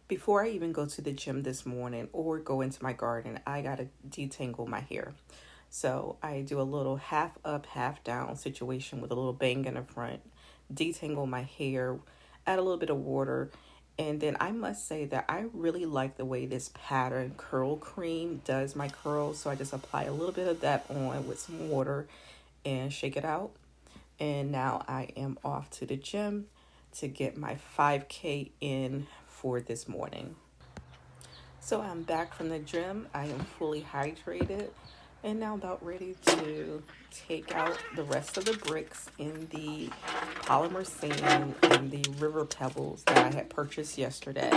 Before I even go to the gym this morning or go into my garden, I gotta detangle my hair. So I do a little half up, half down situation with a little bang in the front, detangle my hair, add a little bit of water, and then I must say that I really like the way this pattern curl cream does my curls. So I just apply a little bit of that on with some water and shake it out. And now I am off to the gym to get my 5K in for this morning. So I'm back from the gym. I am fully hydrated and now about ready to take out the rest of the bricks in the polymer sand and the river pebbles that I had purchased yesterday.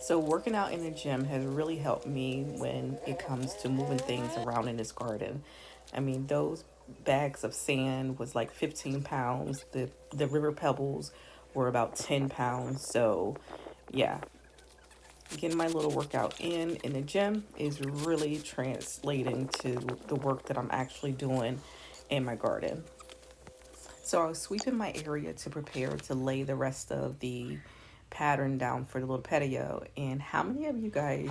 So working out in the gym has really helped me when it comes to moving things around in this garden. I mean, those bags of sand was like 15 pounds. The river pebbles were about 10 pounds. So yeah, getting my little workout in the gym is really translating to the work that I'm actually doing in my garden. So I was sweeping my area to prepare to lay the rest of the pattern down for the little patio. And how many of you guys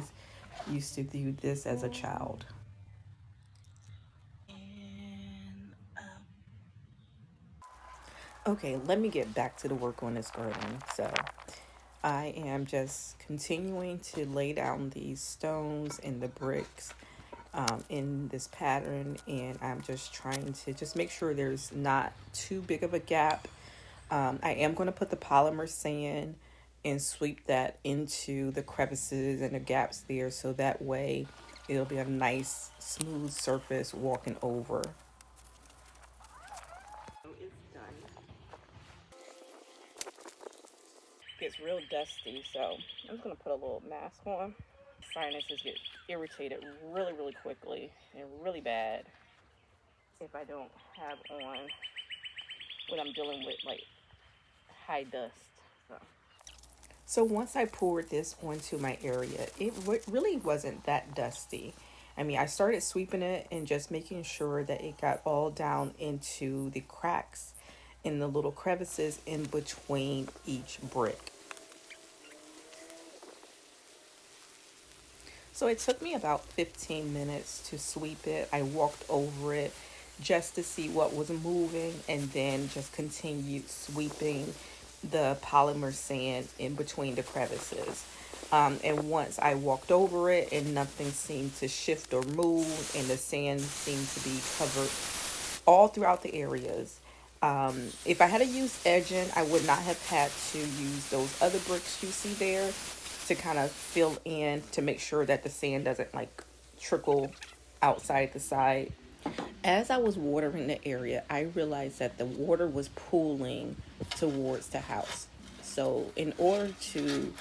used to do this as a child? Okay, let me get back to the work on this garden. So I am just continuing to lay down these stones and the bricks in this pattern, and I'm just trying to just make sure there's not too big of a gap. I am going to put the polymer sand and sweep that into the crevices and the gaps there, so that way it'll be a nice smooth surface walking over. So it's done. Gets real dusty, so I'm just going to put a little mask on. Sinuses get irritated really quickly and really bad if I don't have on when I'm dealing with like high dust. So once I poured this onto my area, it really wasn't that dusty. I mean, I started sweeping it and just making sure that it got all down into the cracks in the little crevices in between each brick. So it took me about 15 minutes to sweep it. I walked over it just to see what was moving and then just continued sweeping the polymer sand in between the crevices. And once I walked over it and nothing seemed to shift or move and the sand seemed to be covered all throughout the areas. If I had to use edging, I would not have had to use those other bricks you see there to kind of fill in to make sure that the sand doesn't like trickle outside the side. As I was watering the area, I realized that the water was pooling towards the house. So, in order to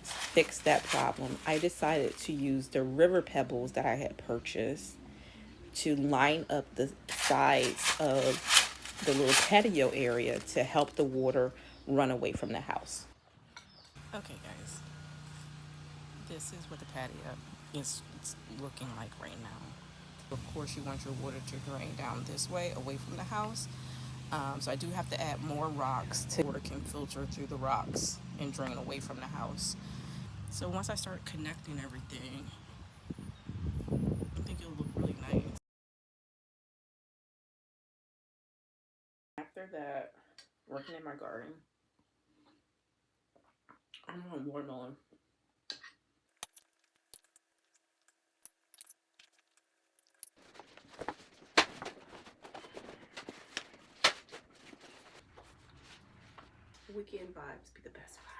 fix that problem, I decided to use the river pebbles that I had purchased to line up the sides of the little patio area to help the water run away from the house. Okay, guys, this is what the patio is looking like right now. Of course, you want your water to drain down this way away from the house. So I do have to add more rocks to water can filter through the rocks and drain away from the house. So once I start connecting everything, I think it'll look really nice. After that, working in my garden, I'm on watermelon. Weekend vibes be the best vibes.